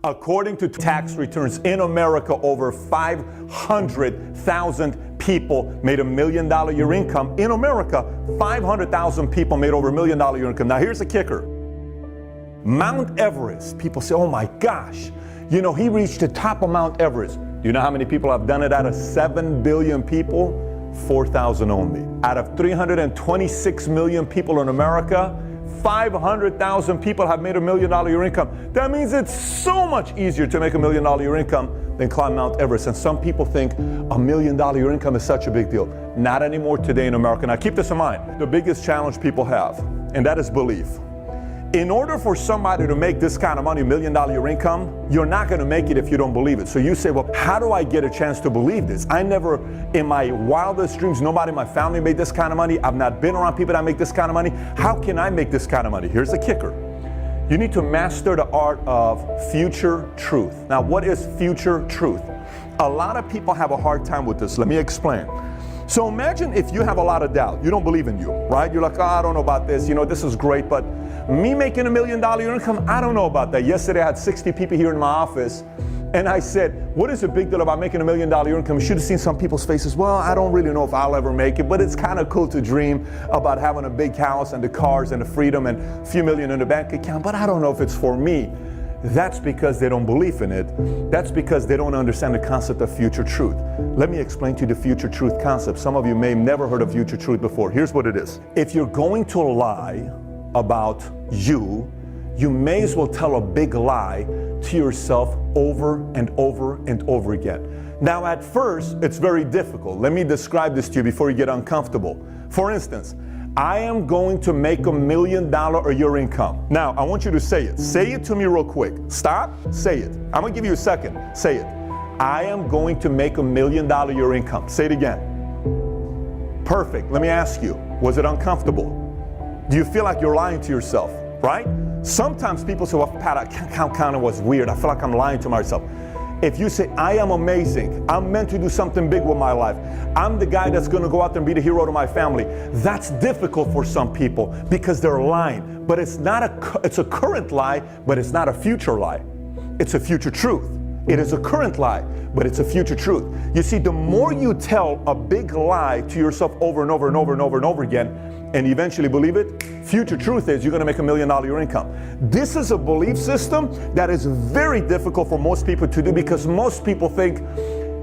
According to tax returns in America, over 500,000 people made $1 million year income. In America, 500,000 people made over $1 million year income. Now here's the kicker. Mount Everest, people say, oh my gosh, you know, he reached the top of Mount Everest. Do you know how many people have done it out of 7 billion people? 4,000 only. Out of 326 million people in America, 500,000 people have made $1 million year income. That means it's so much easier to make $1 million year income than climb Mount Everest. And some people think $1 million year income is such a big deal. Not anymore today in America. Now keep this in mind. The biggest challenge people have, and that is belief. In order for somebody to make this kind of money, $1 million year income, you're not going to make it if you don't believe it. So you say, well, how do I get a chance to believe this? I never, in my wildest dreams, nobody in my family made this kind of money. I've not been around people that make this kind of money. How can I make this kind of money? Here's the kicker. You need to master the art of future truth. Now, what is future truth? A lot of people have a hard time with this. Let me explain. So imagine if you have a lot of doubt. You don't believe in you, right? You're like, oh, I don't know about this. You know, this is great, but me making $1 million year income, I don't know about that. Yesterday I had 60 people here in my office, and I said, what is the big deal about making $1 million year income? You should have seen some people's faces. Well, I don't really know if I'll ever make it, but it's kind of cool to dream about having a big house and the cars and the freedom and a few million in the bank account, but I don't know if it's for me. That's because they don't believe in it. That's because they don't understand the concept of future truth. Let me explain to you the future truth concept. Some of you may have never heard of future truth before. Here's what it is. If you're going to lie about you, you may as well tell a big lie to yourself over and over and over again. Now, at first, it's very difficult. Let me describe this to you before you get uncomfortable. For instance, I am going to make $1 million a year income. Now, I want you to say it. Say it to me real quick. Stop. Say it. I'm going to give you a second. Say it. I am going to make $1 million year income. Say it again. Perfect. Let me ask you, was it uncomfortable? Do you feel like you're lying to yourself, right? Sometimes people say, well, Pat, I kind of was weird. I feel like I'm lying to myself. If you say, I am amazing, I'm meant to do something big with my life, I'm the guy that's going to go out there and be the hero to my family, that's difficult for some people because they're lying. But it's a current lie, but it's not a future lie. It's a future truth. It is a current lie, but it's a future truth. You see, the more you tell a big lie to yourself over and over and over and over and over again, and you eventually believe it, future truth is you're going to make $1 million year income. This is a belief system that is very difficult for most people to do because most people think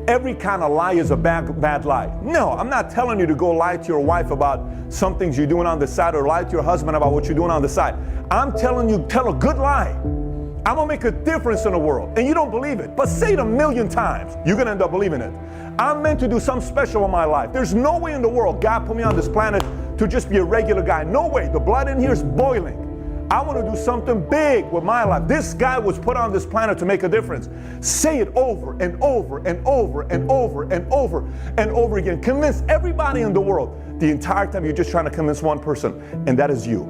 every kind of lie is a bad lie. No, I'm not telling you to go lie to your wife about some things you're doing on the side or lie to your husband about what you're doing on the side. I'm telling you, tell a good lie. I'm going to make a difference in the world. And you don't believe it. But say it 1,000,000 times. You're going to end up believing it. I'm meant to do something special in my life. There's no way in the world God put me on this planet to just be a regular guy. No way. The blood in here is boiling. I want to do something big with my life. This guy was put on this planet to make a difference. Say it over and over and over and over and over and over again. Convince everybody in the world. The entire time you're just trying to convince one person, and that is you.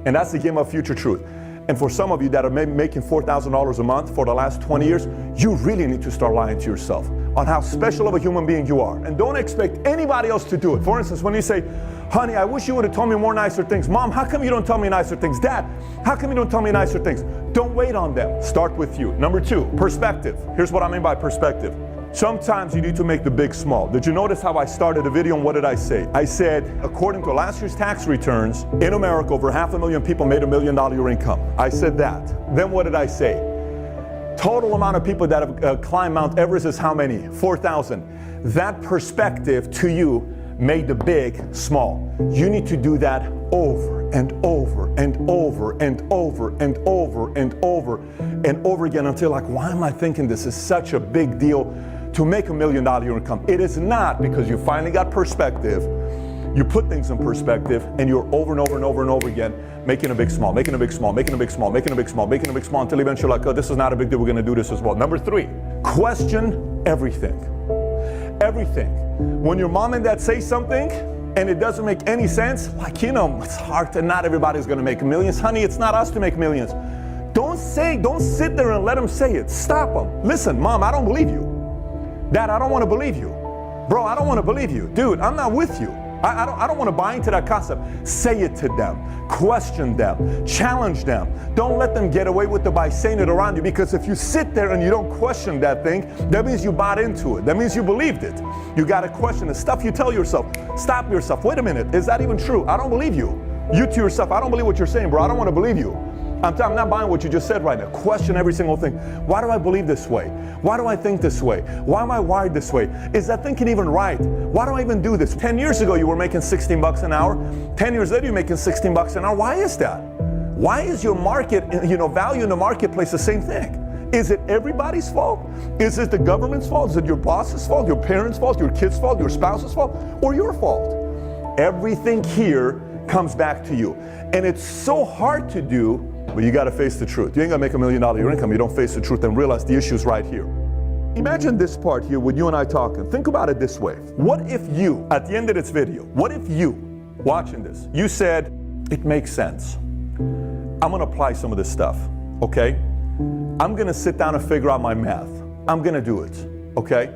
And that's the game of future truth. And for some of you that are maybe making $4,000 a month for the last 20 years, you really need to start lying to yourself on how special of a human being you are. And don't expect anybody else to do it. For instance, when you say, honey, I wish you would have told me more nicer things. Mom, how come you don't tell me nicer things? Dad, how come you don't tell me nicer things? Don't wait on them. Start with you. Number 2, perspective. Here's what I mean by perspective. Sometimes you need to make the big small. Did you notice how I started the video and what did I say? I said, according to last year's tax returns, in America, over 500,000 people made $1 million year income. I said that. Then what did I say? Total amount of people that have climbed Mount Everest is how many? 4,000. That perspective to you made the big small. You need to do that over and over and over and over and over and over and over again until like, why am I thinking this is such a big deal to make $1 million year income? It is not, because you finally got perspective. You put things in perspective and you're over and over and over and over again making a big small, making a big small, making a big small, making a big small, making a big small until eventually you're like, oh, this is not a big deal, we're going to do this as well. Number 3, question everything. Everything. When your mom and dad say something and it doesn't make any sense, like, you know, it's hard to, not everybody's going to make millions. Honey, it's not us to make millions. Don't sit there and let them say it. Stop them. Listen, Mom, I don't believe you. Dad, I don't want to believe you. Bro, I don't want to believe you. Dude, I'm not with you. I don't want to buy into that concept. Say it to them. Question them. Challenge them. Don't let them get away with it by saying it around you, because if you sit there and you don't question that thing, that means you bought into it. That means you believed it. You got to question the stuff you tell yourself. Stop yourself. Wait a minute. Is that even true? I don't believe you. You to yourself, I don't believe what you're saying, bro. I don't want to believe you. I'm not buying what you just said right now. Question every single thing. Why do I believe this way? Why do I think this way? Why am I wired this way? Is that thinking even right? Why do I even do this? 10 years ago, you were making 16 bucks an hour. 10 years later, you're making 16 bucks an hour. Why is that? Why is your market, value in the marketplace the same thing? Is it everybody's fault? Is it the government's fault? Is it your boss's fault? Your parents' fault? Your kid's fault? Your spouse's fault? Or your fault? Everything here comes back to you. And it's so hard to do, but you got to face the truth. You ain't going to make $1 million your income. You don't face the truth and realize the issue's right here. Imagine this part here with you and I talking. Think about it this way. What if you, at the end of this video, what if you, watching this, you said, it makes sense. I'm going to apply some of this stuff, okay? I'm going to sit down and figure out my math. I'm going to do it, okay?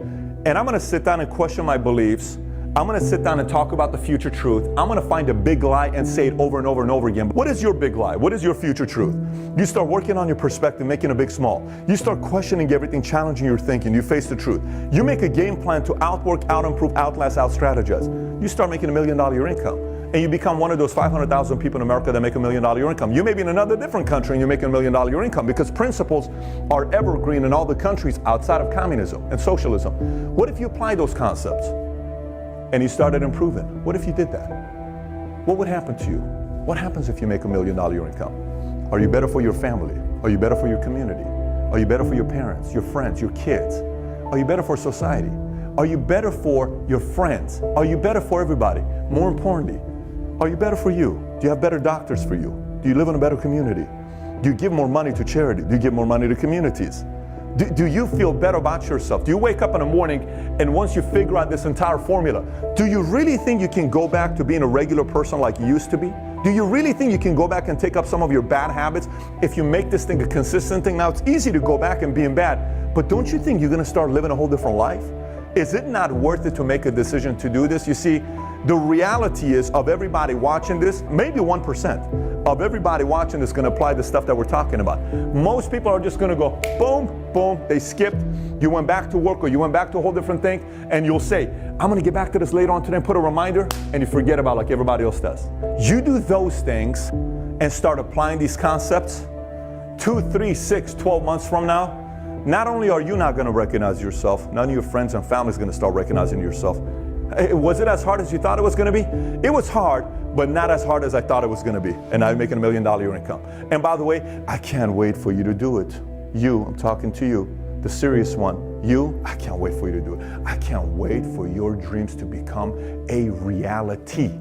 And I'm going to sit down and question my beliefs. I'm going to sit down and talk about the future truth. I'm going to find a big lie and say it over and over and over again. What is your big lie? What is your future truth? You start working on your perspective, making it big small. You start questioning everything, challenging your thinking. You face the truth. You make a game plan to outwork, out-improve, outlast, out-strategize. You start making $1 million your income. And you become one of those 500,000 people in America that make $1 million your income. You may be in another different country and you're making $1 million your income, because principles are evergreen in all the countries outside of communism and socialism. What if you apply those concepts and you started improving? What if you did that? What would happen to you? What happens if you make $1 million your income? Are you better for your family? Are you better for your community? Are you better for your parents, your friends, your kids? Are you better for society? Are you better for your friends? Are you better for everybody? More importantly, are you better for you? Do you have better doctors for you? Do you live in a better community? Do you give more money to charity? Do you give more money to communities? Do you feel better about yourself? Do you wake up in the morning and once you figure out this entire formula, do you really think you can go back to being a regular person like you used to be? Do you really think you can go back and take up some of your bad habits if you make this thing a consistent thing? Now, it's easy to go back and being bad, but don't you think you're going to start living a whole different life? Is it not worth it to make a decision to do this? You see, the reality is, of everybody watching this, maybe 1% of everybody watching this is going to apply the stuff that we're talking about. Most people are just going to go, boom, boom, they skipped. You went back to work or you went back to a whole different thing, and you'll say, I'm going to get back to this later on today and put a reminder, and you forget about it like everybody else does. You do those things and start applying these concepts 2, 3, 6, 12 months from now. Not only are you not going to recognize yourself, none of your friends and family is going to start recognizing yourself. Was it as hard as you thought it was going to be? It was hard, but not as hard as I thought it was going to be. And now you're making $1 million your income. And by the way, I can't wait for you to do it. You, I'm talking to you, the serious one. You, I can't wait for you to do it. I can't wait for your dreams to become a reality.